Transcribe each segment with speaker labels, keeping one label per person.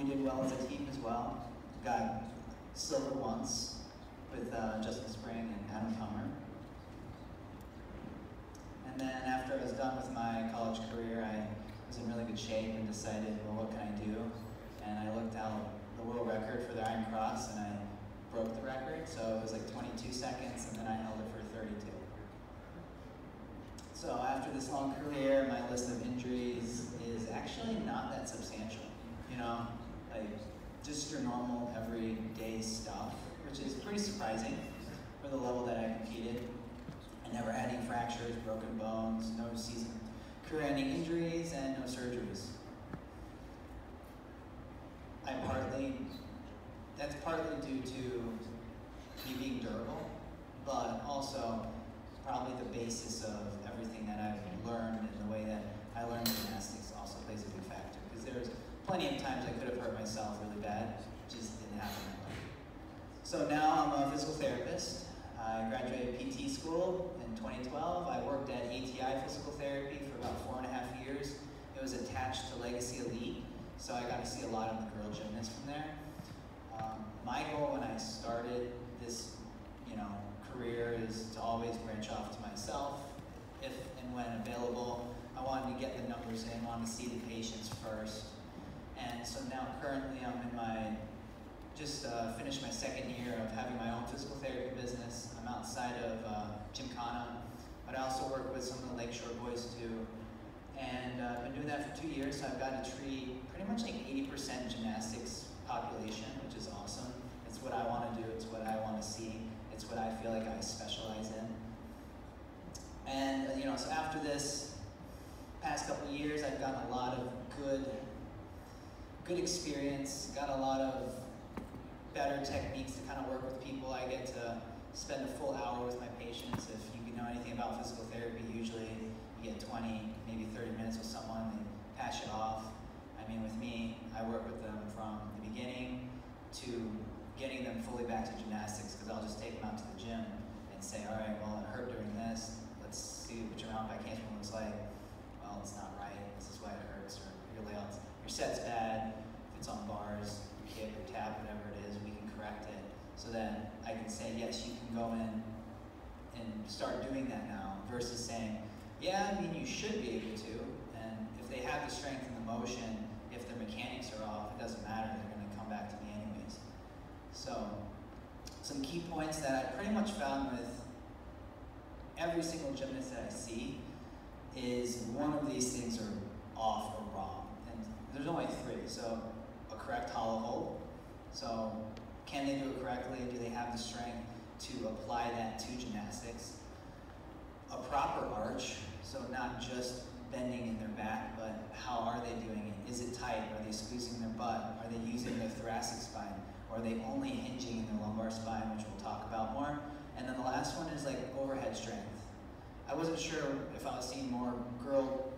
Speaker 1: We did well as a team as well. Got silver once with Justin Spring and Adam Comer. And then after I was done with my college career, I was in really good shape and decided, well, what can I do? And I looked out the world record for the Iron Cross, and I broke the record. So it was like 22 seconds, and then I held it for 32. So after this long career, my list of injuries is actually not that substantial. You know, like just your normal everyday stuff, which is pretty surprising for the level that I competed. I never had any fractures, broken bones, no career-ending injuries, and no surgeries. That's partly due to me being durable, but also probably the basis of everything that I've learned and the way that I learned gymnastics also plays a big factor. Because there's plenty of times I could have hurt myself really bad, it just didn't happen that way. So now I'm a physical therapist. I graduated PT school in 2012. I worked at ATI Physical Therapy for about 4.5 years. It was attached to Legacy Elite, so I got to see a lot of the girl gymnasts from there. My goal when I started this, career is to always branch off to myself, if and when available. I wanted to get the numbers in, wanted to see the patients first. And so now currently I'm in finished my second year of having my own physical therapy business. I'm outside of Gymkhana, but I also work with some of the Lakeshore boys too. And I've been doing that for 2 years, so I've got to treat pretty much like 80% gymnastics population, which is awesome. It's what I want to do, it's what I want to see, it's what I feel like I specialize in. And so after this past couple of years, I've gotten a lot of good experience, got a lot of better techniques to kind of work with people. I get to spend a full hour with my patients. If you know anything about physical therapy, usually you get 20, maybe 30 minutes with someone, they pass you off. I mean, with me, I work with them from the beginning to getting them fully back to gymnastics, because I'll just take them out to the gym and say, all right, well, it hurt during this. Let's see what your mountain bike handstand looks like. Well, it's not right. This is why it hurts. Or your set's bad. If it's on bars, hip or tap, whatever it is, we can correct it. So that I can say, yes, you can go in and start doing that now, versus saying, yeah, I mean, you should be able to. And if they have the strength and the motion, if their mechanics are off, it doesn't matter. They're going to come back to me anyways. So some key points that I pretty much found with every single gymnast that I see is one of these things are off or wrong. And there's only 3. So a correct hollow hold. So can they do it correctly? Do they have the strength to apply that to gymnastics? A proper arch, so not just bending in their back, but how are they doing it? Is it tight? Are they squeezing their butt? Are they using their thoracic spine? Or are they only hinging in their lumbar spine, which we'll talk about more? And then the last one is like overhead strength. I wasn't sure if I was seeing more girl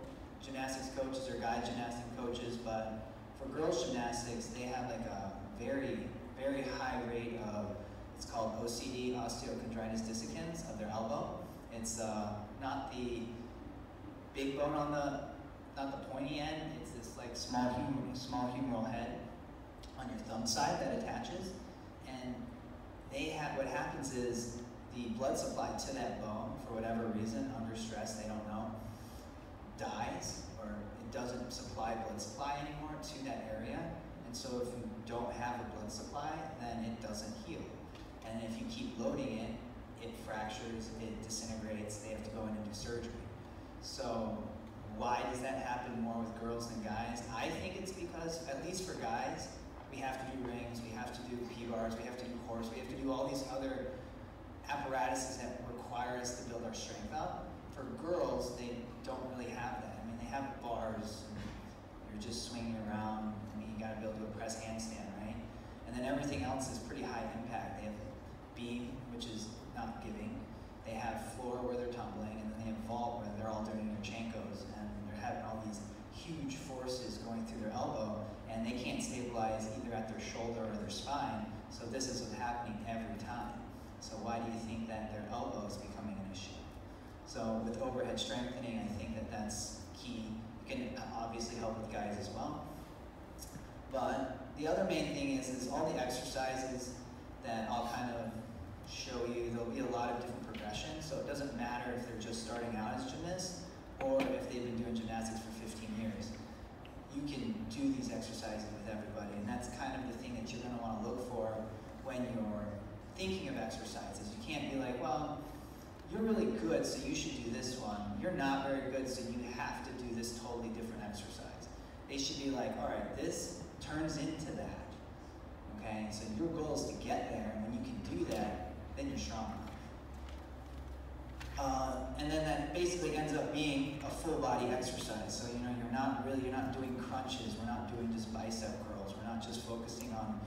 Speaker 1: gymnastics coaches or guy gymnastics coaches, but for girls gymnastics, they have like a very, very high rate of, it's called OCD, osteochondritis dissecans, of their elbow. It's not the big bone on not the pointy end, it's this like small humeral head on your thumb side that attaches. And what happens is the blood supply to that bone, for whatever reason, under stress, they don't know, dies, or it doesn't supply blood supply anymore to that area. And so if you don't have a blood supply, then it doesn't heal. And if you keep loading it, it fractures, it disintegrates, they have to go in and do surgery. So why does that happen more with girls than guys? I think it's because, at least for guys, we have to do rings, we have to do P-bars, we have to do horse, we have to do all these other apparatuses that require us to build our strength up. For girls, they don't really have that. I mean, they have bars, and you're just swinging around. I mean, you gotta be able to do a press handstand, right? And then everything else is pretty high impact. They have beam, which is not giving. They have floor where they're tumbling, and then they have vault where they're all doing their chankos, and they're having all these huge forces going through their elbow, and they can't stabilize either at their shoulder or their spine. So this is what's happening every time. So why do you think that their elbow is becoming an issue? So with overhead strengthening, I think that that's key. It can obviously help with guys as well. But The other main thing is all the exercises that I'll kind of show you, there'll be a lot of different progressions, so it doesn't matter if they're just starting out as gymnasts or if they've been doing gymnastics for 15 years. You can do these exercises with everybody, and that's kind of the thing that you're going to want to look for when you're thinking of exercises. You can't be like, well, you're really good, so you should do this one. You're not very good, so you have to do this totally different exercise. They should be like, all right, this turns into that. Okay, so your goal is to get there, and when you can do that, then you're strong enough. And then that basically ends up being a full body exercise. So you're not doing crunches, we're not doing just bicep curls, we're not just focusing on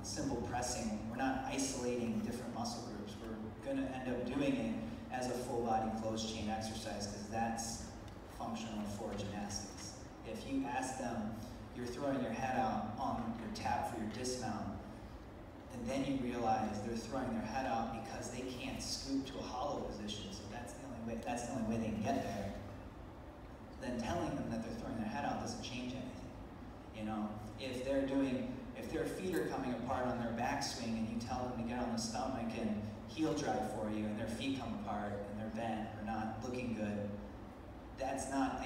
Speaker 1: simple pressing, we're not isolating different muscle groups. We're going to end up doing it as a full body closed chain exercise because that's functional for gymnastics. If you ask them, you're throwing your head out on your tap for your dismount, and then you realize they're throwing their head out because they can't scoop to a hollow position, so that's the only way they can get there, then telling them that they're throwing their head out doesn't change anything. You know, if their feet are coming apart on their backswing and you tell them to get on the stomach and heel drive for you and their feet come apart and they're bent or not looking good, that's not,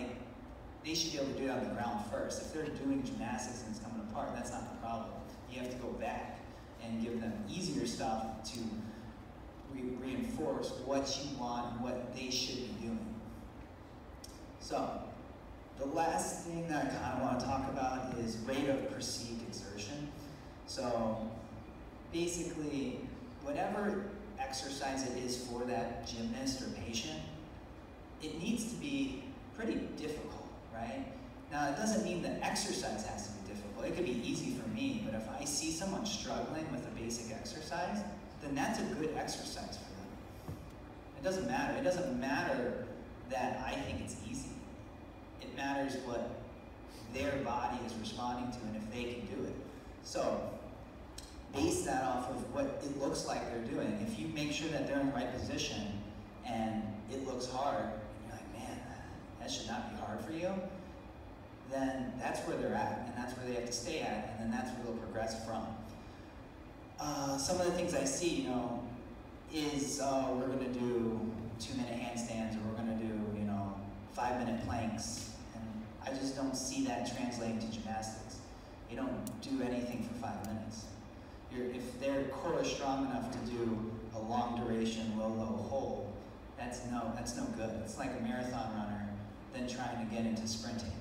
Speaker 1: they should be able to do it on the ground first. If they're doing gymnastics and it's coming apart, that's not the problem. You have to go back and give them easier stuff to reinforce what you want and what they should be doing. So, the last thing that I kind of want to talk about is rate of perceived exertion. So, basically, whatever exercise it is for that gymnast or patient, it needs to be pretty difficult, right? Now, it doesn't mean the exercise has to be difficult. It could be easy for me, but if I see someone struggling with a basic exercise, then that's a good exercise for them. It doesn't matter. It doesn't matter that I think it's easy. It matters what their body is responding to and if they can do it. So, base that off of what it looks like they're doing. If you make sure that they're in the right position and it looks hard, and you're like, man, that should not be hard for you, then that's where they're at, and that's where they have to stay at, and then that's where they'll progress from. Some of the things I see, is we're going to do 2-minute handstands, or we're going to do, 5-minute planks, and I just don't see that translating to gymnastics. You don't do anything for 5 minutes. If their core is strong enough to do a long duration, low hold, that's no good. It's like a marathon runner then trying to get into sprinting.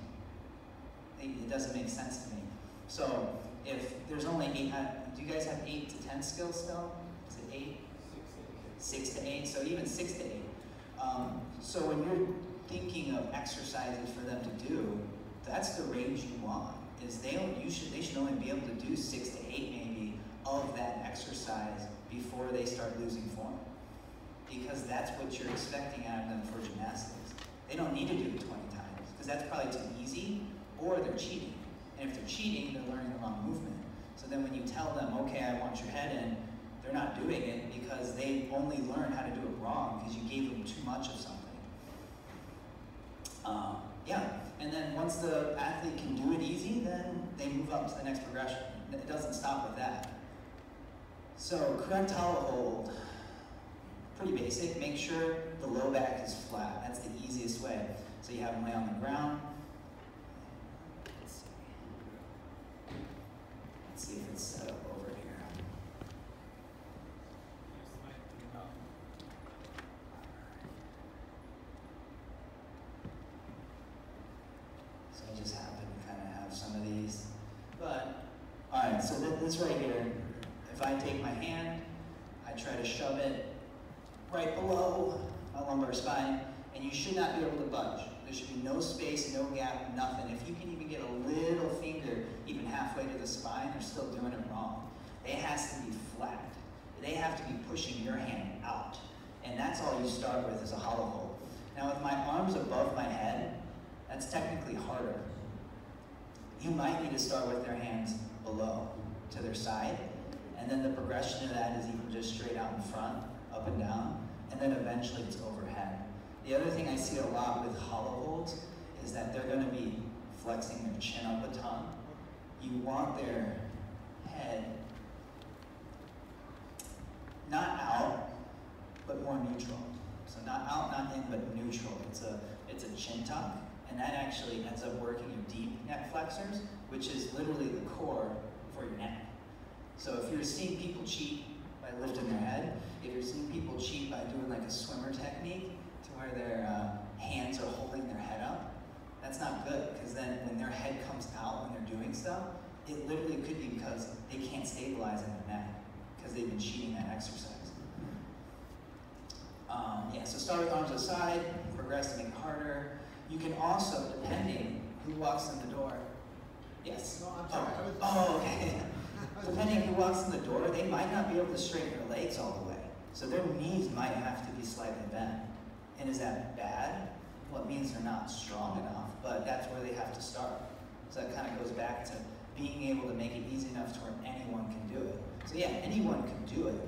Speaker 1: It doesn't make sense to me. So if there's only 8, do you guys have 8 to 10 skills still? Is it 8? 6 to 8. So even 6 to 8. So when you're thinking of exercises for them to do, that's the range you want. They should only be able to do 6 to 8 maybe of that exercise before they start losing form, because that's what you're expecting out of them for gymnastics. They don't need to do it 20 times because that's probably too easy, or they're cheating. And if they're cheating, they're learning the wrong movement. So then when you tell them, okay, I want your head in, they're not doing it because they only learned how to do it wrong because you gave them too much of something. And then once the athlete can do it easy, then they move up to the next progression. It doesn't stop with that. So correct hollow hold, pretty basic. Make sure the low back is flat. That's the easiest way. So you have them lay on the ground. Let's see if it's set up over here. So I just happen to kind of have some of these. But, all right, so this right here, if I take my hand, I try to shove it right below my lumbar spine, and you should not be able to budge. There should be no space, no gap, nothing. If you can even get a little finger even halfway to the spine, you're still doing it wrong. It has to be flat. They have to be pushing your hand out. And that's all you start with is a hollow hold. Now with my arms above my head, that's technically harder. You might need to start with their hands below to their side, and then the progression of that is even just straight out in front, up and down, and then eventually it's overhead. The other thing I see a lot with hollow holds is that they're going to be flexing their chin up a ton. You want their head, not out, but more neutral. So not out, not in, but neutral. It's a chin tuck, and that actually ends up working your deep neck flexors, which is literally the core for your neck. So if you're seeing people cheat by lifting their head, if you're seeing people cheat by doing like a swimmer technique to where their hands are holding their head up, that's not good, because then when their head comes out when they're doing stuff, it literally could be because they can't stabilize in their neck because they've been cheating that exercise. Yeah, so start with arms aside, progress to make it harder. You can also, depending who walks in the door. Yes?
Speaker 2: No, I'm sorry.
Speaker 1: Okay. Depending who walks in the door, they might not be able to straighten their legs all the way. So their knees might have to be slightly bent. And is that bad? Well, it means they're not strong enough, but that's where they have to start. So that kind of goes back to being able to make it easy enough to where anyone can do it. So yeah, anyone can do it,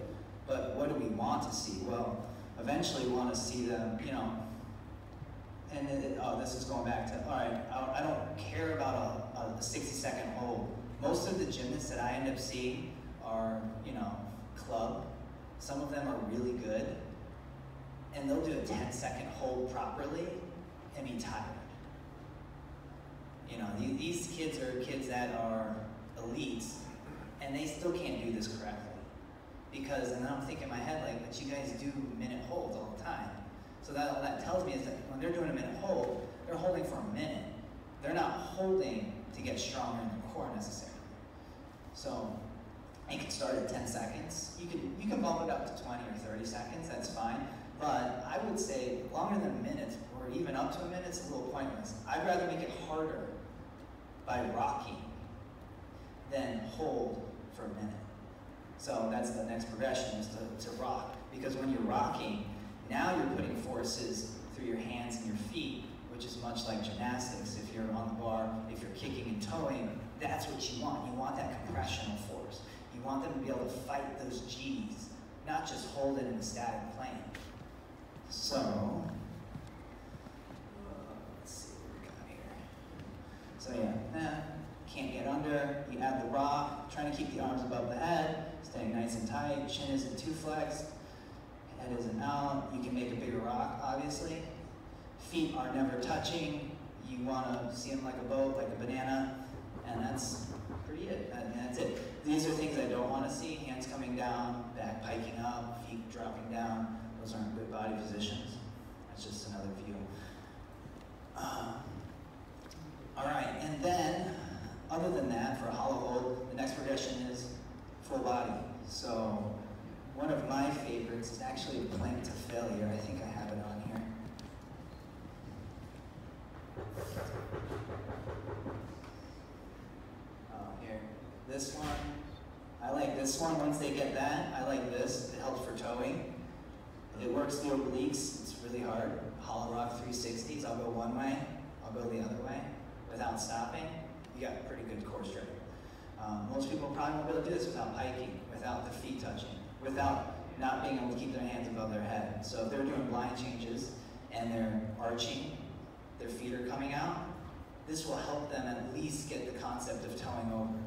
Speaker 1: but what do we want to see? Well, eventually we want to see them, you know, and this is going back to, all right, I don't care about a 60-second hold. Most of the gymnasts that I end up seeing are, you know, club. Some of them are really good, and they'll do a 10-second hold properly and be tired. You know, these kids are kids that are elites, and they still can't do this correctly. Because, and I'm thinking in my head, like, but you guys do minute holds all the time. So that that tells me is that when they're doing a minute hold, they're holding for a minute. They're not holding to get stronger in their core necessarily. So you can start at 10 seconds. You can bump it up to 20 or 30 seconds, that's fine. But I would say longer than a minute, or even up to a minute, is a little pointless. I'd rather make it harder by rocking than hold for a minute. So that's the next progression, is to rock. Because when you're rocking, now you're putting forces through your hands and your feet, which is much like gymnastics. If you're on the bar, if you're kicking and towing, that's what you want. You want that compressional force. You want them to be able to fight those G's, not just hold it in a static plane. So, let's see what we got here. So yeah, can't get under. You add the rock, trying to keep the arms above the head, staying nice and tight, chin isn't too flexed, head isn't out. You can make a bigger rock, obviously. Feet are never touching. You want to see them like a boat, like a banana, and that's pretty it. And that's it. These are things I don't want to see. Hands coming down, back piking up, feet dropping down. Those aren't good body positions. That's just another view. All right, and then, other than that, for a hollow hold, the next progression is full body. So one of my favorites is actually plank to failure. I think I have it on here. Here. This one, I like this one. Once they get that, I like this. It helps for towing. It works the obliques. It's really hard. Hollow rock 360s. I'll go one way. I'll go the other way without stopping. You got pretty good core strength. Most people probably won't be able to do this without piking, without the feet touching, without not being able to keep their hands above their head. So if they're doing blind changes and they're arching, their feet are coming out, this will help them at least get the concept of towing over.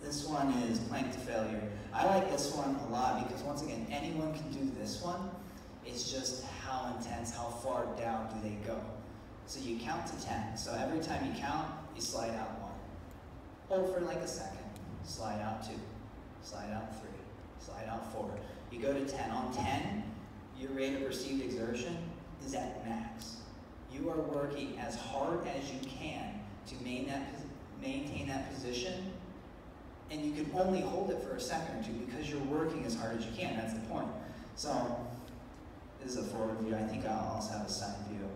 Speaker 1: This one is plank to failure. I like this one a lot because, once again, anyone can do this one. It's just how intense, how far down do they go. So you count to 10. So every time you count, you slide out 1. Hold for like a second. Slide out 2. Slide out 3. Slide out 4. You go to 10. On 10, your rate of perceived exertion is at max. You are working as hard as you can to maintain that position, and you can only hold it for a second or two because you're working as hard as you can. That's the point. So this is a forward view. I think I'll also have a side view.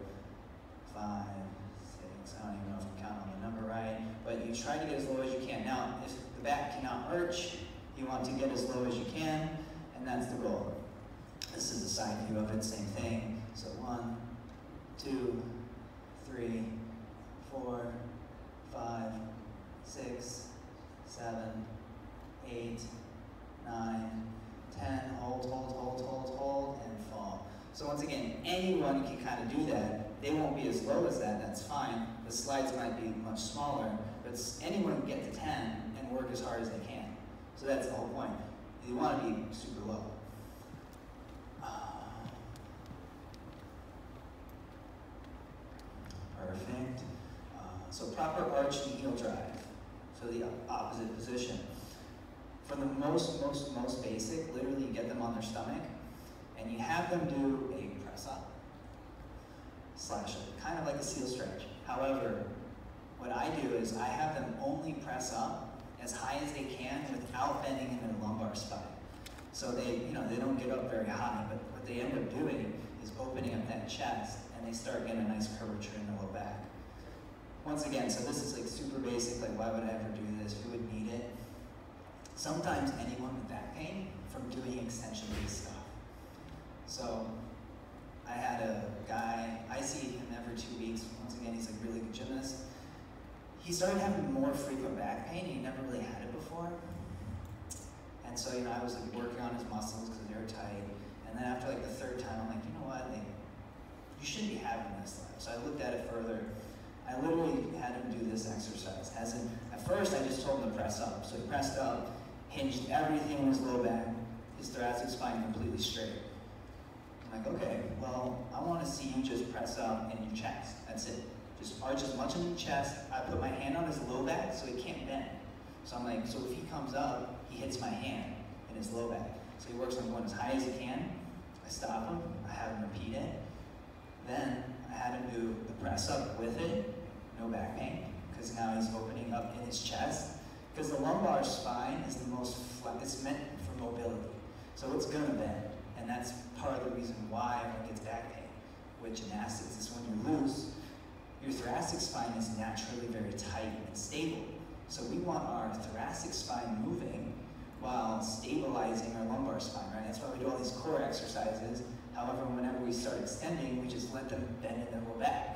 Speaker 1: 5, 6, I don't even know if I can count on the number right, but you try to get as low as you can. Now, if the back cannot arch, you want to get as low as you can, and that's the goal. This is a side view of it, same thing. So 1, 2, 3, 4, 5, 6, 7, 8, 9, 10, hold, and fall. So once again, anyone can kind of do that. they won't be as low as that, that's fine. The slides might be much smaller, but anyone can get to 10 and work as hard as they can. So that's the whole point. You want to be super low. Perfect. So proper arch and heel drive. So the opposite position. For the most basic, literally you get them on their stomach, and you have them do a press up, slash it, kind of like a seal stretch. However, what I do is I have them only press up as high as they can without bending in their lumbar spine. So they don't get up very high, but what they end up doing is opening up that chest, and they start getting a nice curvature in the low back. Once again, so this is like super basic, like why would I ever do this? Who would need it? Sometimes anyone with back pain from doing extension-based stuff. So I had a guy, I see him every 2 weeks. Once again, he's like a really good gymnast. He started having more frequent back pain. He never really had it before. And so, I was like working on his muscles because they were tight. And then after like the third time, I'm like, you know what? Like, you shouldn't be having this life. So I looked at it further. I literally had him do this exercise. At first, I just told him to press up. So he pressed up, hinged everything in his low back, his thoracic spine completely straight. I'm like, okay, well, I want to see you just press up in your chest. That's it. Just arch as much in your chest. I put my hand on his low back so he can't bend. So I'm like, so if he comes up, he hits my hand in his low back. So he works on going as high as he can. I stop him. I have him repeat it. Then I had him do the press up with it. No back pain, because now he's opening up in his chest. Because the lumbar spine is the most flat, it's meant for mobility. So it's gonna bend, and that's part of the reason why everyone gets back pain with gymnastics, is when you're loose, your thoracic spine is naturally very tight and stable. So we want our thoracic spine moving while stabilizing our lumbar spine, right? That's why we do all these core exercises. However, whenever we start extending, we just let them bend in their low back.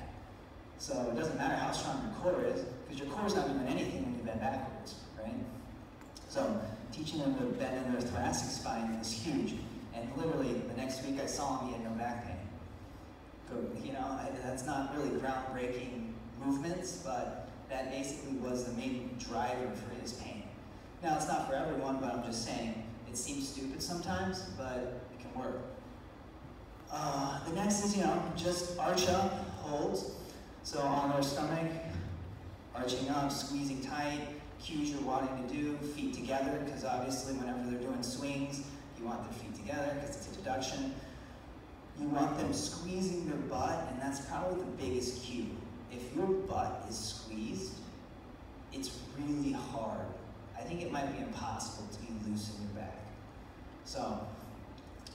Speaker 1: So it doesn't matter how strong your core is, because your core is not doing anything when you bend backwards, right? So teaching them to bend in their thoracic spine is huge. And literally, the next week I saw him, he had no back pain. That's not really groundbreaking movements, but that basically was the main driver for his pain. Now, it's not for everyone, but I'm just saying, it seems stupid sometimes, but it can work. The next is, just arch up, hold. So on their stomach, arching up, squeezing tight, cues you're wanting to do, feet together, because obviously whenever they're doing swings, you want their feet together because it's a deduction. You want them squeezing their butt, and that's probably the biggest cue. If your butt is squeezed, it's really hard. I think it might be impossible to be loose in your back. So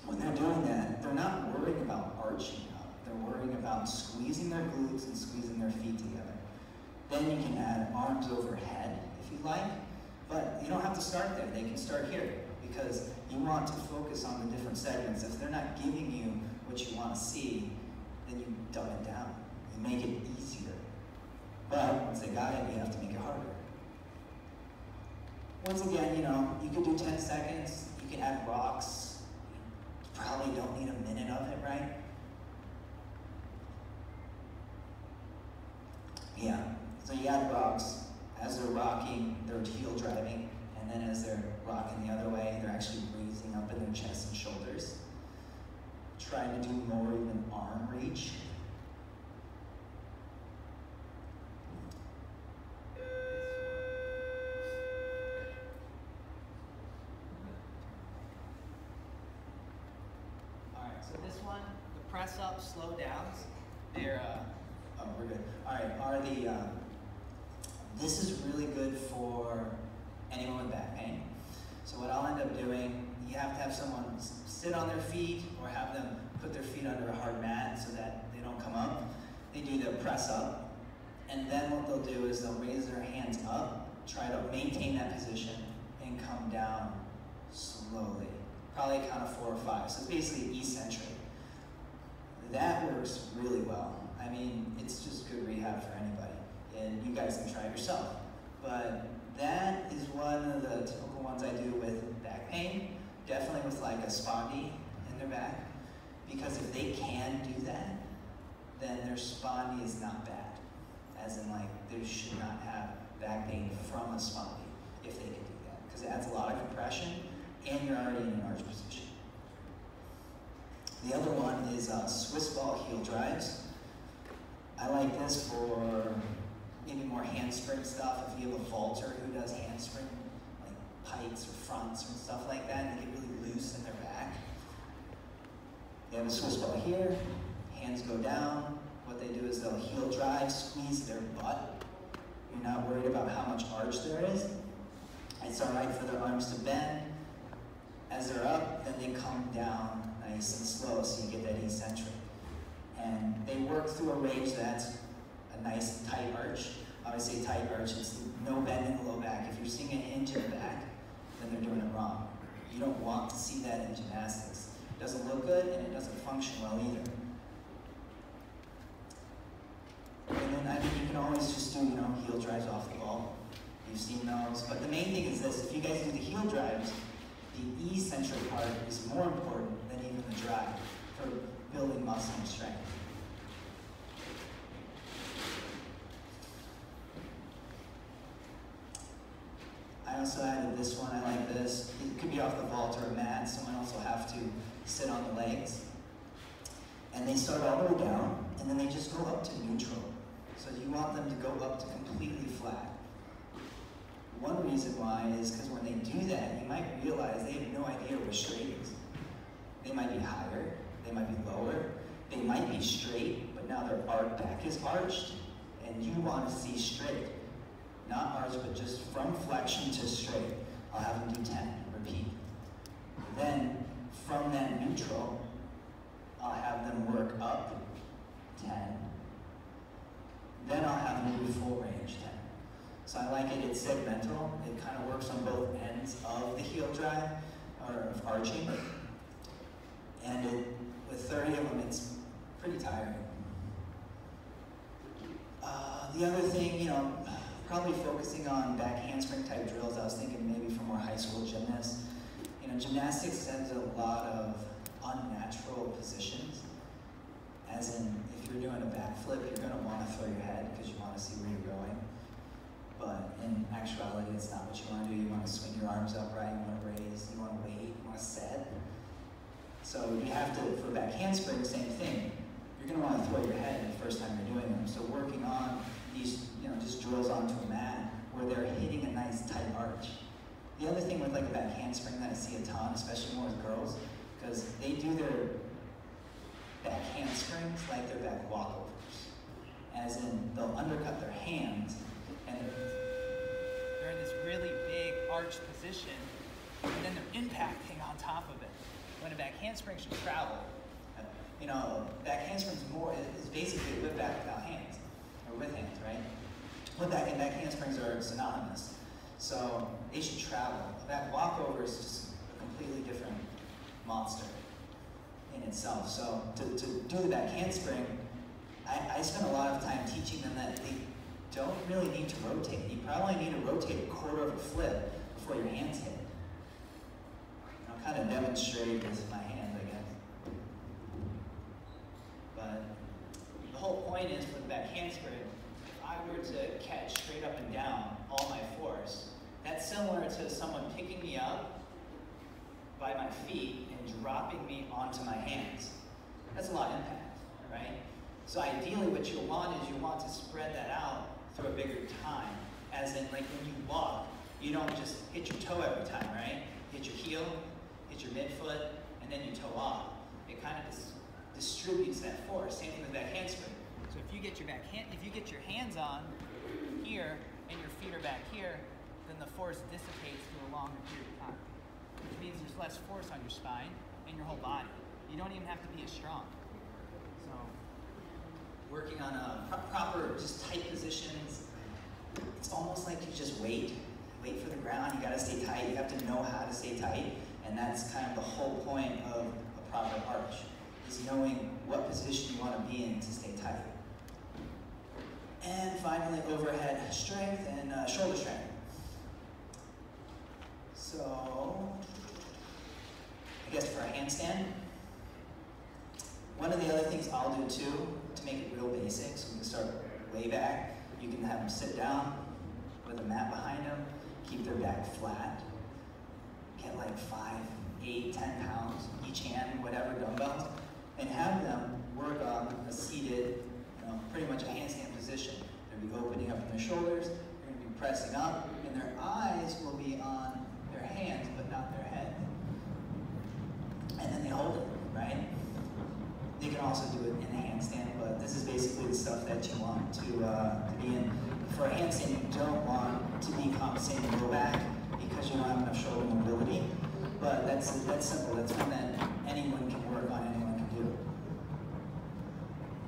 Speaker 1: when they're doing that, they're not worrying about arching up. They're worrying about squeezing their glutes and squeezing their feet together. Then you can add arms overhead if you like, but you don't have to start there. They can start here because you want to focus on the different segments. If they're not giving you what you want to see, then you dumb it down. You make it easier. But once they got it, you have to make it harder. Once again, you could do 10 seconds. You can add rocks. You probably don't need a minute of it, right? Yeah, so you add rocks. As they're rocking, they're heel driving, and then as they're rocking the other way, they're actually breathing up in their chest and shoulders. Trying to do more even arm reach. All right, so this one, the press up, slow downs, they're, we're good. All right, this is really good for anyone with back pain. So what I'll end up doing, you have to have someone sit on their feet or have them put their feet under a hard mat so that they don't come up. They do their press up, and then what they'll do is they'll raise their hands up, try to maintain that position, and come down slowly. Probably a count of 4 or 5. So it's basically eccentric. That works really well. I mean, it's just good rehab for anybody, and you guys can try it yourself. But that is one of the typical ones I do with back pain, definitely with like a spondy in their back, because if they can do that, then their spondy is not bad. As in, like, they should not have back pain from a spondy if they can do that, because it adds a lot of compression and you're already in an arch position. The other one is Swiss ball heel drives. I like this for maybe more handspring stuff. If you have a vaulter who does handspring, like pikes or fronts and stuff like that, and they get really loose in their back. They have a Swiss ball here, hands go down. What they do is they'll heel drive, squeeze their butt. You're not worried about how much arch there is. It's all right for their arms to bend. As they're up, then they come down nice and slow, so you get that eccentric. And they work through a range that's a nice tight arch. I would say tight arch, it's no bend in the low back. If you're seeing a hinge in the back, then they're doing it wrong. You don't want to see that in gymnastics. It doesn't look good, and it doesn't function well either. And then, I mean, you can always just do, heel drives off the ball. You've seen those. But the main thing is this: if you guys do the heel drives, the eccentric part is more important than even the drive for building muscle and strength. I also added this one. I like this. It could be off the vault or a mat. Someone also have to sit on the legs. And they start all the way down, and then they just go up to neutral. So you want them to go up to completely flat. One reason why is because when they do that, you might realize they have no idea where straight is. They might be higher, they might be lower, they might be straight, but now their back is arched, and you want to see straight. Not arched, but just from flexion to straight. I'll have them do 10, repeat. Then, from that neutral, I'll have them work up 10. Then I'll have them do full range 10. So I like it, it's segmental. It kind of works on both ends of the heel drive, or of arching. And with 30 of them, it's pretty tiring. The other thing, probably focusing on back handspring type drills, I was thinking maybe for more high school gymnasts. Gymnastics sends a lot of unnatural positions. As in, if you're doing a backflip, you're going to want to throw your head because you want to see where you're going. But in actuality, it's not what you want to do. You want to swing your arms upright, you want to raise, you want to wait, you want to set. So you have to, for back handspring, same thing. You're going to want to throw your head the first time you're doing them. So working on these, just drills onto a mat where they're hitting a nice tight arch. The other thing with like a back handspring that I see a ton, especially more with girls, because they do their back handsprings like their back walkovers. As in, they'll undercut their hands, and they're in this really big arched position, and then they're impacting on top of it. When a back handspring should travel, back handspring is basically a whip back without hands, or with hands, right? Whip back and back handsprings are synonymous. So they should travel. A back walkover is just a completely different monster in itself. So to do the back handspring, I spent a lot of time teaching them that they don't really need to rotate. You probably need to rotate a quarter of a flip before your hands hit. I'll kind of demonstrate with my hands, I guess. But the whole point is for the back handspring, if I were to catch straight up and down all my force, that's similar to someone picking me up by my feet and dropping me onto my hands. That's a lot of impact, right? So ideally what you'll want is you want to spread that out through a bigger time. As in, like when you walk, you don't just hit your toe every time, right? Hit your heel, hit your midfoot, and then you toe off. It kind of distributes that force. Same thing with back handspring. So if you get your hands on here and your feet are back here, then the force dissipates through a longer period of time, which means there's less force on your spine and your whole body. You don't even have to be as strong. So working on proper, just tight positions, it's almost like you just wait for the ground. You gotta stay tight. You have to know how to stay tight, and that's kind of the whole point of a proper arch, is knowing what position you want to be in to stay tight. And finally, overhead strength and shoulder strength. So, I guess for a handstand, one of the other things I'll do too to make it real basic, so we can start way back. You can have them sit down with a mat behind them, keep their back flat, get like 5, 8, 10 pounds each hand, whatever dumbbells, and have them work on a seated, pretty much a handstand position. They'll be opening up in their shoulders, they're going to be pressing up, and their eyes will be on their hands, but not their head. And then they hold it, right? They can also do it in a handstand, but this is basically the stuff that you want to be in. For a handstand, you don't want to be compensating low back because you don't have enough shoulder mobility. But that's simple. That's one that anyone can work on, anyone can do.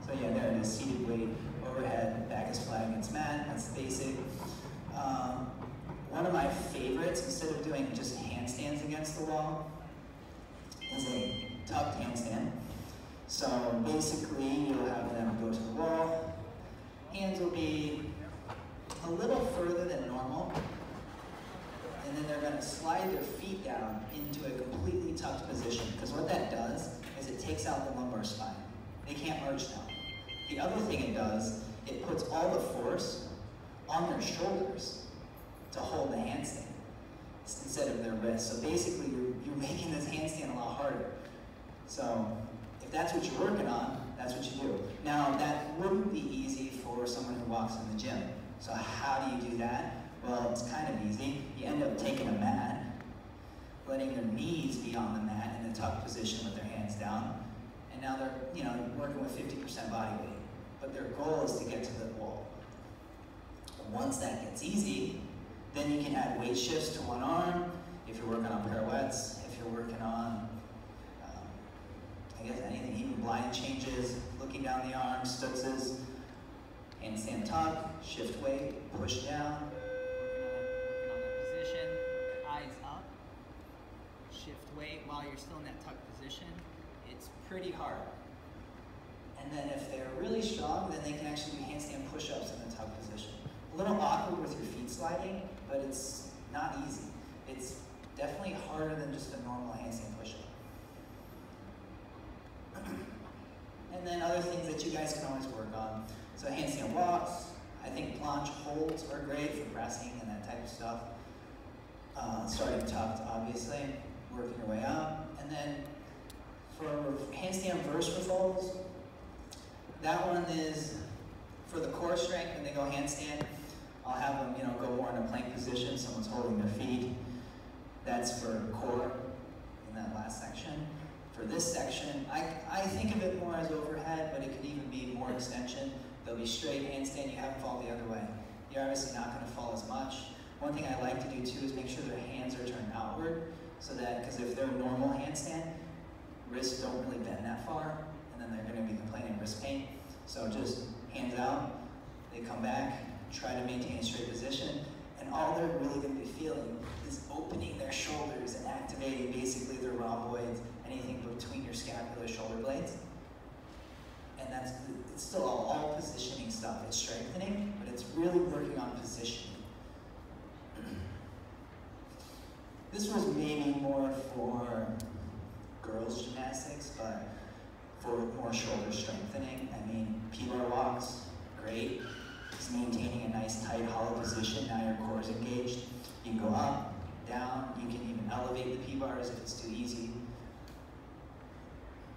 Speaker 1: So yeah, there it is, seated weight, overhead, back is flat against mat. That's basic. One of my favorites, instead of doing just handstands against the wall, is a tucked handstand. So basically, you'll have them go to the wall. Hands will be a little further than normal. And then they're going to slide their feet down into a completely tucked position. Because what that does is it takes out the lumbar spine. They can't merge down. The other thing it does, it puts all the force on their shoulders to hold the handstand instead of their wrists. So basically, you're making this handstand a lot harder. So if that's what you're working on, that's what you do. Now, that wouldn't be easy for someone who walks in the gym. So how do you do that? Well, it's kind of easy. You end up taking a mat, letting their knees be on the mat in a tucked position with their hands down, and now they're working with 50% body weight. But their goal is to get to the wall. Once that gets easy, then you can add weight shifts to one arm. If you're working on pirouettes, if you're working on, I guess anything, even blind changes, looking down the arm, stutzes, handstand tuck, shift weight, push down. Working on that position, eyes up, shift weight while you're still in that tuck position. It's pretty hard. And then if they're really strong, then they can actually do handstand push-ups in the tuck position. A little awkward with your feet sliding, but it's not easy. It's definitely harder than just a normal handstand push-up. And then other things that you guys can always work on. So handstand walks, I think planche holds are great for pressing and that type of stuff. Starting tucked, obviously, working your way up. And then for handstand vertical folds, that one is for the core strength. When they go handstand, I'll have them, go more in a plank position. Someone's holding their feet. That's for core in that last section. For this section, I think of it more as overhead, but it could even be more extension. They'll be straight handstand, you have them fall the other way. You're obviously not going to fall as much. One thing I like to do too is make sure their hands are turned outward, so that, because if they're normal handstand, wrists don't really bend that far, and then they're going to be complaining of wrist pain. So just hands out, they come back, try to maintain a straight position, and all they're really going to be feeling is opening their shoulders and activating basically their rhomboids, anything between your scapular shoulder blades. And it's still all positioning stuff. It's strengthening, but it's really working on positioning. This was maybe more for girls gymnastics, but for more shoulder strengthening. I mean, P-bar walks, great. It's maintaining a nice tight hollow position. Now your core is engaged. You can go up, down. You can even elevate the P-bars if it's too easy.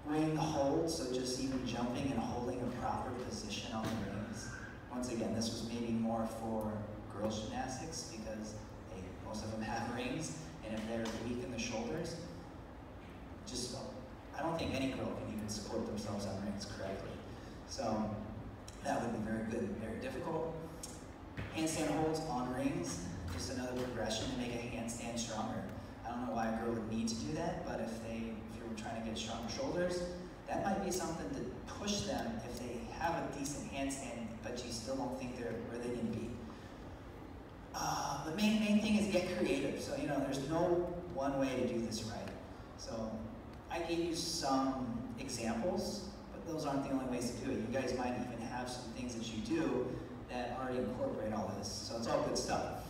Speaker 1: Ring hold, so just even jumping and holding a proper position on the rings. Once again, this was maybe more for girls gymnastics because most of them have rings, and if they're weak in the shoulders, I don't think any girl can even support themselves on rings correctly. So that would be very good, very difficult. Handstand holds on rings, just another progression to make a handstand stronger. I don't know why a girl would need to do that, but if you're trying to get stronger shoulders, that might be something to push them if they have a decent handstand, but you still don't think they're where they need to be. The main thing is get creative. So, there's no one way to do this right. So I gave you some examples, but those aren't the only ways to do it. You guys might even have some things that you do that already incorporate all this. So it's all good stuff.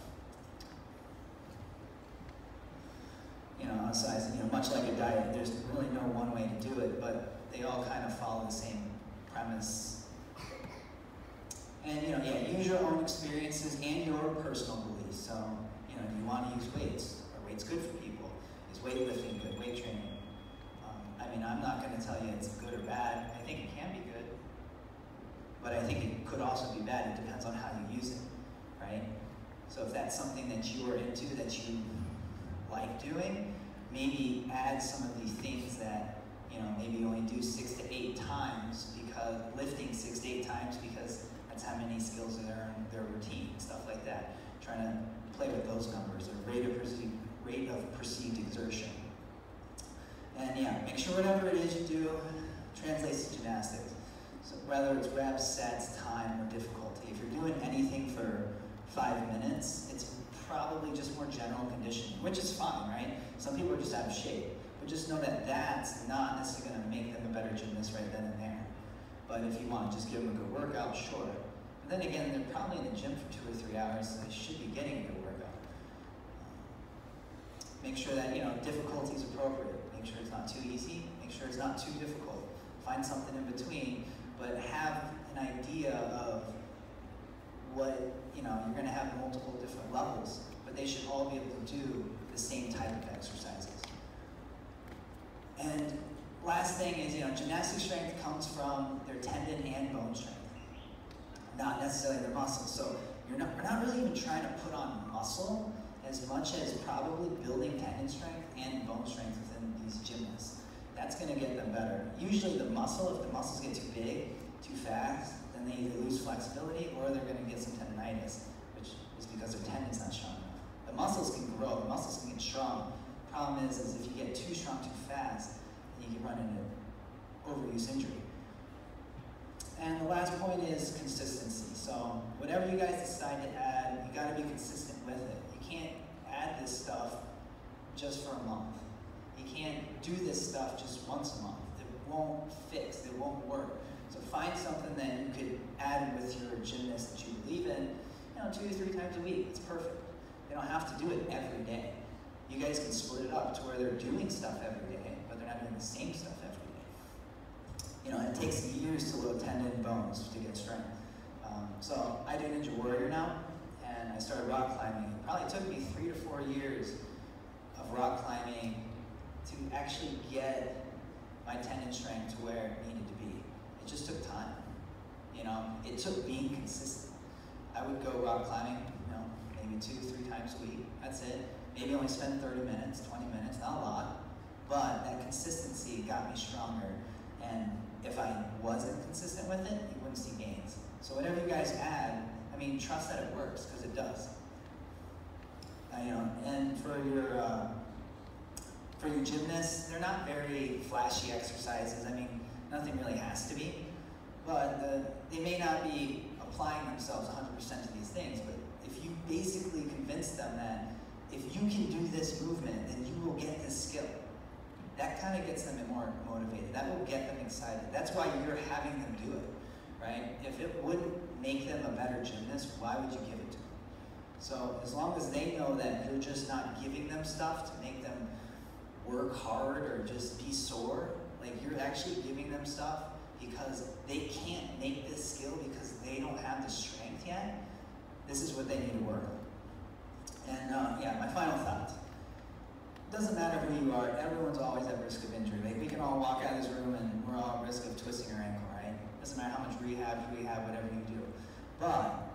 Speaker 1: Size, much like a diet, there's really no one way to do it, but they all kind of follow the same premise And use your own experiences and your personal beliefs. So, do you want to use weights? Are weights good for people? Is weightlifting good? Weight training? I'm not going to tell you it's good or bad. I think it can be good, but I think it could also be bad. It depends on how you use it, right? So if that's something that you are into, that you like doing, maybe add some of these things that, maybe you only do 6 to 8 times, because lifting 6 to 8 times because that's how many skills are there in their routine, stuff like that. Trying to play with those numbers, or rate of perceived exertion. And make sure whatever it is you do translates to gymnastics. So whether it's reps, sets, time, or difficulty. If you're doing anything for 5 minutes, it's probably just more general conditioning, which is fine, right? Some people are just out of shape. But just know that that's not necessarily going to make them a better gymnast right then and there. But if you want to just give them a good workout, sure. But then again, they're probably in the gym for 2 or 3 hours, so they should be getting a good workout. Make sure that, difficulty is appropriate. Make sure it's not too easy. Make sure it's not too difficult. Find something in between, but have an idea of what, you're going to have multiple different levels, but they should all be able to do the same type of exercises. And last thing is, gymnastic strength comes from their tendon and bone strength, not necessarily their muscles. So we're not really even trying to put on muscle as much as probably building tendon strength and bone strength within these gymnasts. That's going to get them better. Usually the muscle, if the muscles get too big, too fast, then they either lose flexibility or they're going to get some tendinitis, which is because their tendon's not strong enough. The muscles can grow, the muscles can get strong. The problem is if you get too strong too fast, then you can run into overuse injury. And the last point is consistency. So whatever you guys decide to add, you got to be consistent with it. You can't add this stuff just for a month. You can't do this stuff just once a month. It won't fix, it won't work. So find something that you could add with your gymnast that you believe in, 2 to 3 times a week. It's perfect. They don't have to do it every day. You guys can split it up to where they're doing stuff every day, but they're not doing the same stuff every day. It takes years to load tendon and bones to get strength. So I do Ninja Warrior now, and I started rock climbing. It probably took me 3 to 4 years of rock climbing to actually get my tendon strength to where it needed to be. It just took time. It took being consistent. I would go rock climbing, maybe 2 to 3 times a week. That's it. Maybe only spend 30 minutes, 20 minutes, not a lot. But that consistency got me stronger. And if I wasn't consistent with it, you wouldn't see gains. So whatever you guys add, trust that it works, because it does. And for your gymnasts, they're not very flashy exercises. Nothing really has to be. But they may not be applying themselves 100% to these things, but if you basically convince them that if you can do this movement, then you will get this skill, that kind of gets them more motivated. That will get them excited. That's why you're having them do it, right? If it wouldn't make them a better gymnast, why would you give it to them? So as long as they know that you're just not giving them stuff to make them work hard or just be sore, like you're actually giving them stuff because they can't make this skill because they don't have the strength yet, this is what they need to work on. And my final thought. Doesn't matter who you are, everyone's always at risk of injury. Like we can all walk out of this room and we're all at risk of twisting our ankle, right? Doesn't matter how much rehab, whatever you do. But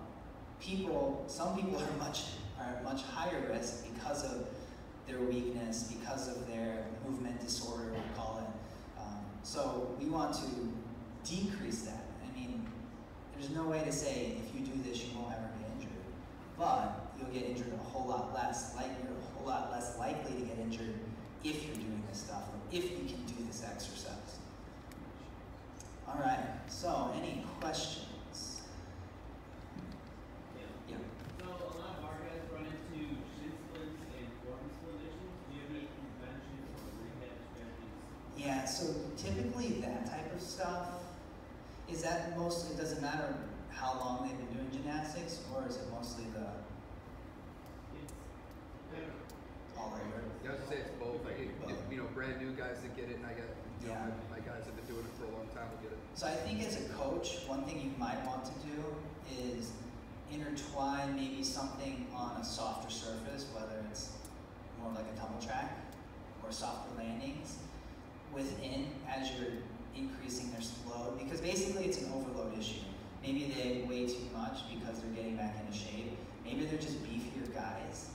Speaker 1: some people are at much higher risk because of their weakness, because of their movement disorder, we call it. So we want to decrease that. There's no way to say if you do this, you won't ever get injured. But you'll get injured a whole lot less, you're a whole lot less likely to get injured if you're doing this stuff, or if you can do this exercise. All right, so any questions? Yeah.
Speaker 2: So a lot of our guys run into shin splints and forearm split issues. Do you have any prevention or rehab strategies?
Speaker 1: Yeah, so typically that type of stuff, is that mostly, does it matter how long they've been doing gymnastics, or is it mostly the all over?
Speaker 3: Yeah, I was gonna say it's both. I get, brand new guys that get it, and I get, my guys that have been doing it for a long time will get it.
Speaker 1: So I think as a coach, one thing you might want to do is intertwine maybe something on a softer surface, whether it's more like a tumble track or softer landings within as you're increasing their load, because basically it's an overload issue. Maybe they weigh too much because they're getting back into shape. Maybe they're just beefier guys,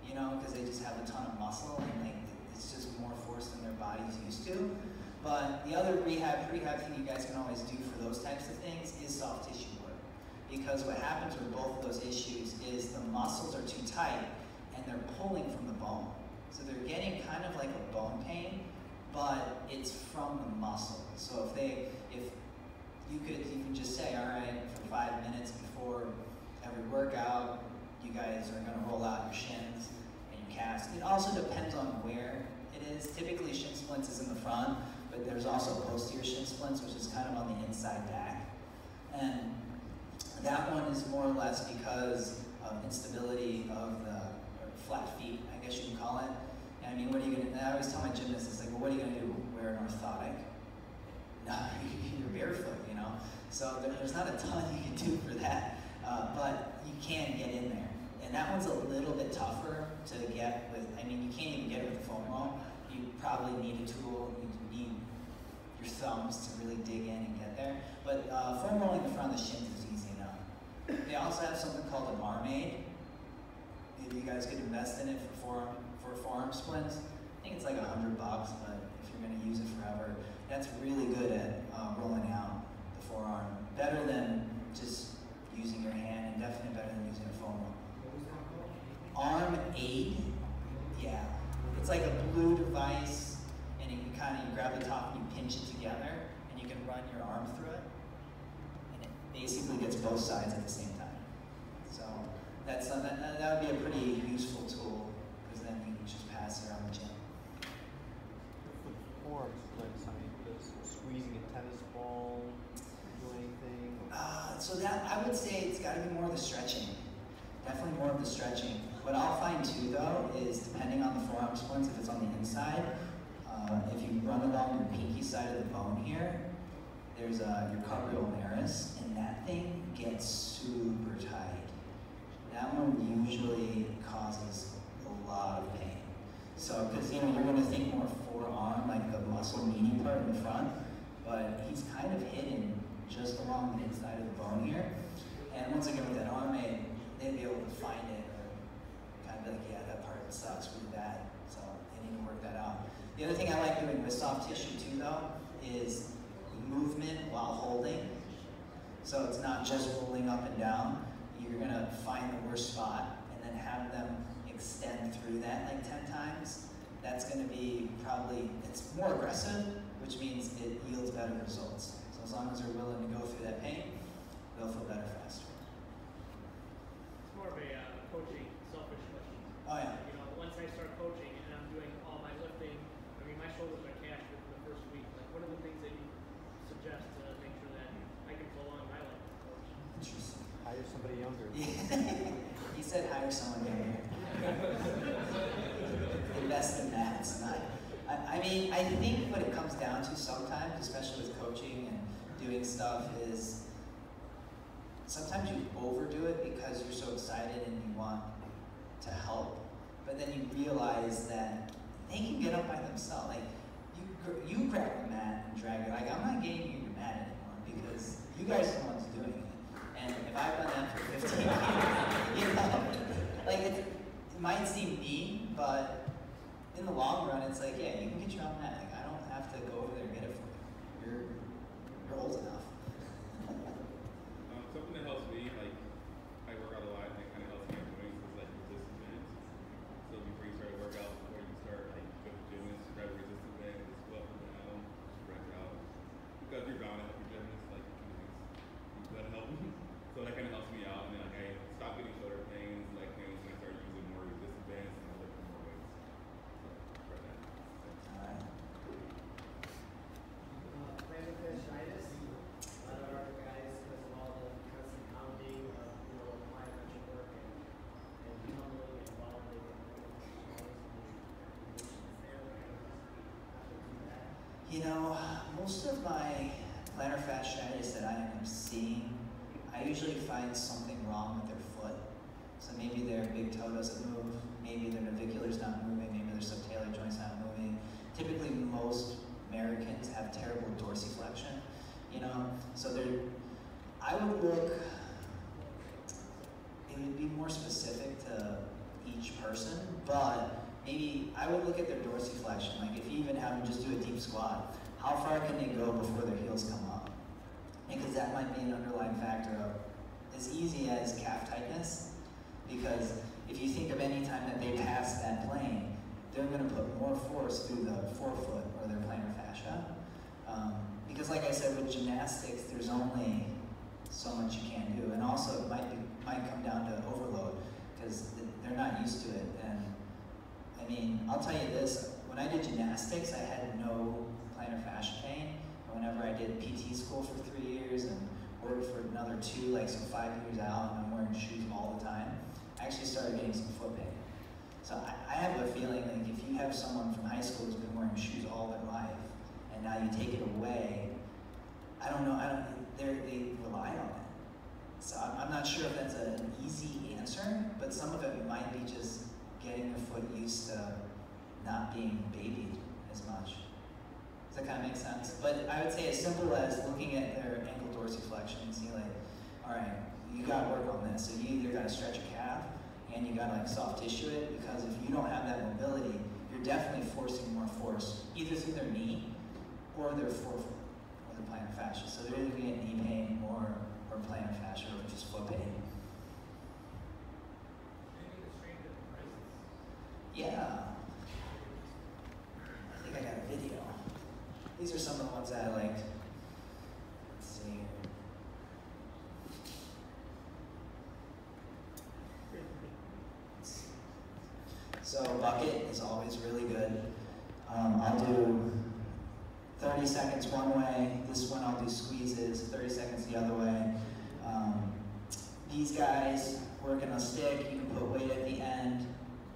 Speaker 1: you know, because they just have a ton of muscle and like it's just more force than their body's used to. But the other rehab thing you guys can always do for those types of things is soft tissue work. Because what happens with both of those issues is the muscles are too tight and they're pulling from the bone. So they're getting kind of like a bone pain, but it's from the muscle. So if you can just say, all right, for 5 minutes before every workout, you guys are gonna roll out your shins and your calves. It also depends on where it is. Typically shin splints is in the front, but there's also posterior shin splints, which is kind of on the inside back. And that one is more or less because of instability of the flat feet, I guess you can call it. And I mean, what are you gonna, I always tell my gymnasts, it's like, well, what are you gonna do, wear an orthotic? No, you're barefoot, you know? So there's not a ton you can do for that, but you can get in there. And that one's a little bit tougher to get with, I mean, you can't even get it with the foam roll. You probably need a tool, you need your thumbs to really dig in and get there. But foam rolling the front of the shins is easy enough. They also have something called an arm aid. Maybe you guys could invest in it for forearm splints. I think it's like $100, but if you're gonna use it forever, that's really good at rolling out the forearm. Better than just using your hand, and definitely better than using a foam roll. Arm aid, yeah. It's like a blue device, and you grab the top and you pinch it together, and you can run your arm through it, and it basically gets both sides at the same time. So that's that would be a pretty useful tool, because then you can just pass it around the gym.
Speaker 4: Forearm splints, I mean, does squeezing a tennis ball do anything?
Speaker 1: So that, I would say it's got to be more of the stretching. Definitely more of the stretching. What I'll find too, though, is depending on the forearm splints, if it's on the inside, if you run along your pinky side of the bone here, there's your carpio-ulnaris, and that thing gets super tight. That one usually causes a lot of pain. So, because you know, you're going to think more forearm, like the muscle meaty part in the front, but he's kind of hidden just along the inside of the bone here. And once again, with that arm aid, they'd be able to find it, or kind of be like, yeah, that part sucks really bad. So they need to work that out. The other thing I like doing with soft tissue too, though, is movement while holding. So it's not just rolling up and down. You're gonna find the worst spot and then have them extend through that like 10 times. That's gonna be probably, it's more aggressive, which means it yields better results. So as long as they're willing to go through that pain, they'll feel better faster.
Speaker 5: It's more of a coaching, selfish question.
Speaker 1: Oh yeah.
Speaker 5: You know, once I start coaching and I'm doing all my lifting, I mean, my shoulders are cashed within the first week. Like, what are the things that you suggest to make sure that I can prolong my life as a coach?
Speaker 1: Interesting.
Speaker 4: Hire somebody younger.
Speaker 1: He said hire someone younger. Invest in that. It's not. I mean, I think what it comes down to sometimes, especially with coaching and doing stuff, is sometimes you overdo it because you're so excited and you want to help, but then you realize that they can get up by themselves. Like, you grab the mat and drag it. Like, I'm not getting you your mat anymore because you guys are the ones doing it. And if I've done that for 15 years, you know, like it might seem mean, but in the long run, it's like, yeah, you can get your own mat. Like, I don't have to go over there and get it for you. You're old enough.
Speaker 6: Something that helps me, like, I work out a lot, and it kind of helps me in doing is like resistance bands. So before you start a workout, before you start, like, go to gymnast, grab a resistance band, just go up and down, stretch out. Because you're bound to help your gymnast, like, you gotta help them. So that kind of helps me out, and then like I stop getting shoulder pains, leg pains, and I start using more resistance bands and lifting more weights. So try that.
Speaker 1: All right.
Speaker 7: Plantar fasciitis. A lot of our guys, because of all the constant pounding of, you know, plyometric work and tumbling and balding
Speaker 1: You know, most of my plantar fasciitis that I end up seeing, I usually find something wrong with their foot. So maybe their big toe doesn't move, maybe their navicular's not moving, maybe their subtalar joint's not moving. Typically most Americans have terrible dorsiflexion, you know? So I would look, it would be more specific to each person, but maybe I would look at their dorsiflexion. Like if you even have them just do a deep squat, how far can they go before their heels come up? Because that might be an underlying factor of as easy as calf tightness, because if you think of any time that they pass that plane, they're going to put more force through the forefoot or their plantar fascia. Because like I said, with gymnastics, there's only so much you can do. And also it might come down to overload because they're not used to it. And I mean, I'll tell you this, when I did gymnastics, I had no plantar fascia pain. Whenever I did PT school for 3 years and worked for another 2, like so 5 years out, and I'm wearing shoes all the time, I actually started getting some foot pain. So I have a feeling like if you have someone from high school who's been wearing shoes all their life, and now you take it away, I don't know, they rely on it. So I'm not sure if that's an easy answer, but some of it might be just getting your foot used to not being babied as much. Does that kind of make sense? But I would say as simple as looking at their ankle dorsiflexion and see like, all right, you got to work on this. So you either got to stretch a calf and you got to like soft tissue it, because if you don't have that mobility, you're definitely forcing more force either through their knee or their forefoot or their plantar fascia. So they're either going to get knee pain or plantar fascia or just foot pain. Yeah. I think I got a video. These are some of the ones that I liked. Let's see here. So bucket is always really good. I'll do 30 seconds one way. This one I'll do squeezes, 30 seconds the other way. These guys working a stick, you can put weight at the end,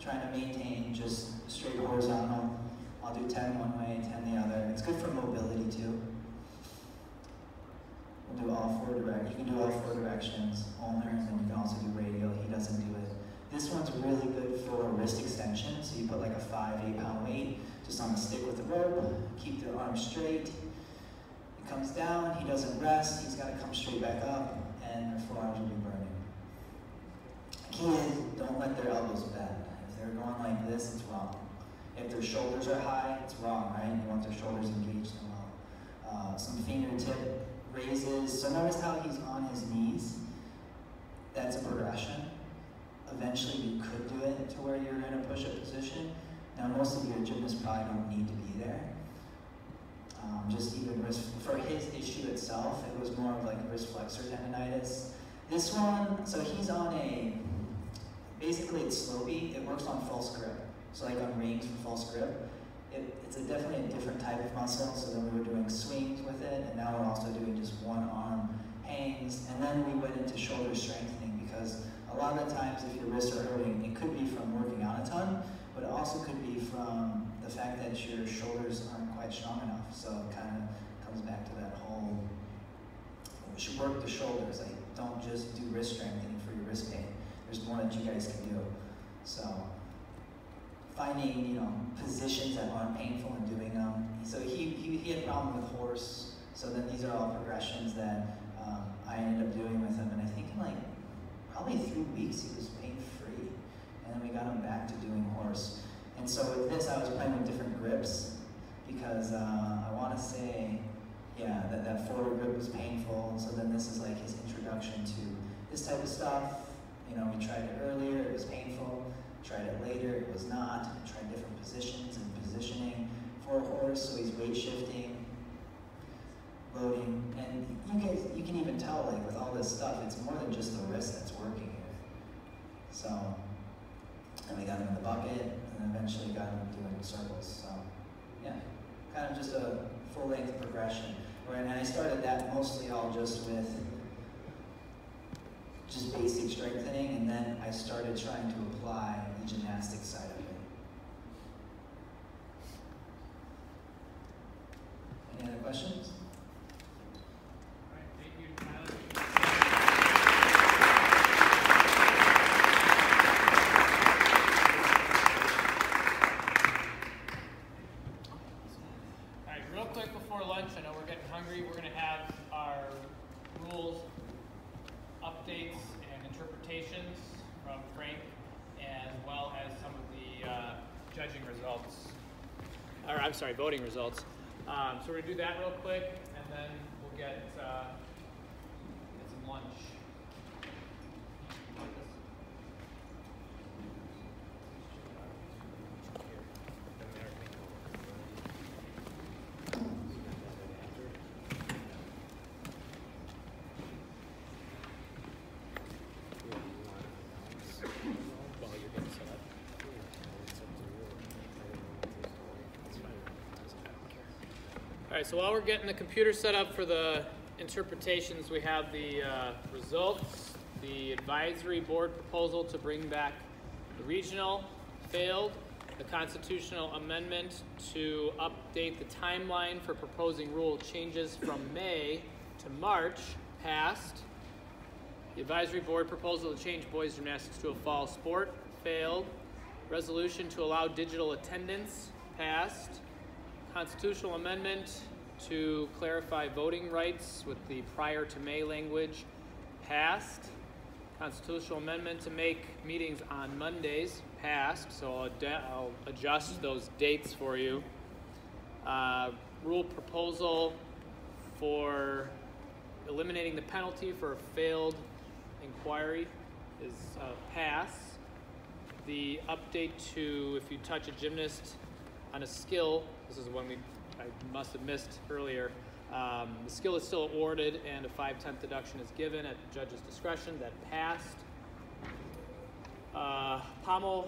Speaker 1: trying to maintain just straight horizontal. I'll do 10 one way, 10 the other. It's good for mobility too. We'll do all 4 directions. You can do all 4 directions, ulnar, and then you can also do radial. He doesn't do it. This one's really good for wrist extension. So you put like a 5-8 pound weight just on a stick with a rope. Keep their arms straight. He comes down, he doesn't rest. He's got to come straight back up, and their forearms will be burning. Key is, don't let their elbows bend. If they're going like this, it's wrong. If their shoulders are high, it's wrong, right? You want their shoulders engaged and well. Some fingertip raises. So notice how he's on his knees. That's a progression. Eventually you could do it to where you're in a push-up position. Now most of your gymnasts probably don't need to be there. Just even wrist, for his issue itself, it was more of like wrist flexor tendonitis. This one, so he's on basically it's slopey, it works on false grip. So like on rings for false grip, it's definitely a different type of muscle. So then we were doing swings with it, and now we're also doing just one arm hangs. And then we went into shoulder strengthening, because a lot of the times if your wrists are hurting, it could be from working out a ton, but it also could be from the fact that your shoulders aren't quite strong enough. So it kind of comes back to that whole, we should work the shoulders. Like, don't just do wrist strengthening for your wrist pain. There's more that you guys can do. So finding, positions that aren't painful and doing them. So he had a problem with horse. So then these are all progressions that I ended up doing with him. And I think in like probably 3 weeks he was pain-free. And then we got him back to doing horse. And so with this, I was playing with different grips, because I want to say, yeah, that forward grip was painful. So then this is like his introduction to this type of stuff. We tried it earlier, it was painful. Tried it later, it was not. Tried different positions and positioning for a horse, so he's weight shifting, loading, and you can even tell, like, with all this stuff, it's more than just the wrist that's working here. So, and we got him in the bucket, and eventually got him doing circles. So, yeah, kind of just a full-length progression. And I started that mostly all just with just basic strengthening, and then I started trying to apply the gymnastics side of it. Any other questions?
Speaker 5: All right, thank you, Tyler. judging results. Or I'm sorry, voting results. So we're gonna do that real quick, and then we'll get some lunch. All right, so while we're getting the computer set up for the interpretations, we have the results. The advisory board proposal to bring back the regional failed. The constitutional amendment to update the timeline for proposing rule changes from May to March passed. The advisory board proposal to change boys gymnastics to a fall sport failed. Resolution to allow digital attendance passed. Constitutional amendment to clarify voting rights with the prior to May language passed. Constitutional amendment to make meetings on Mondays passed, so I'll adjust those dates for you. Rule proposal for eliminating the penalty for a failed inquiry is pass. The update to if you touch a gymnast on a skill, this is one I must have missed earlier. The skill is still awarded and a 5/10 deduction is given at the judge's discretion. That passed. Pommel,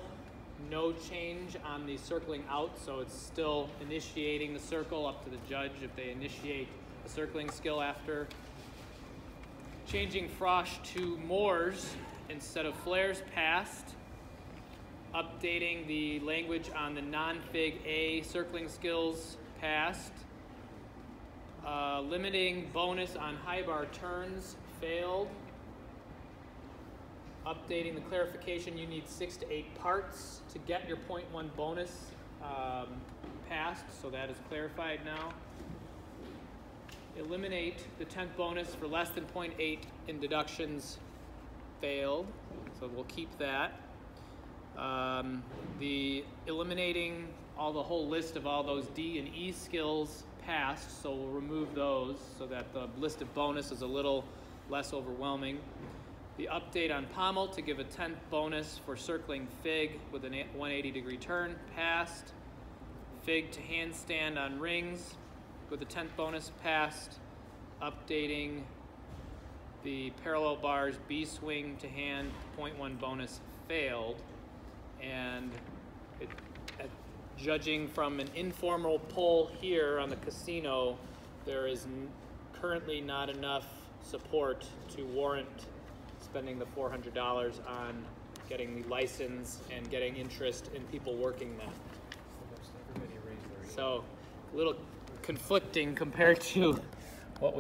Speaker 5: no change on the circling out, so it's still initiating the circle up to the judge if they initiate a circling skill after. Changing frosh to Moores instead of flares passed. Updating the language on the non-Fig A circling skills passed. Limiting bonus on high bar turns failed. Updating the clarification, you need 6 to 8 parts to get your 0.1 bonus passed, so that is clarified now. Eliminate the 10th bonus for less than 0.8 in deductions failed, so we'll keep that. The eliminating the whole list of all those D and E skills passed, so we'll remove those so that the list of bonus is a little less overwhelming. The update on pommel to give a 10th bonus for circling Fig with a 180-degree turn passed. Fig to handstand on rings with a 10th bonus passed. Updating the parallel bars B swing to hand 0.1 bonus failed. And judging from an informal poll here on the casino, there is currently not enough support to warrant spending the $400 on getting the license and getting interest in people working that. So a little conflicting compared to what we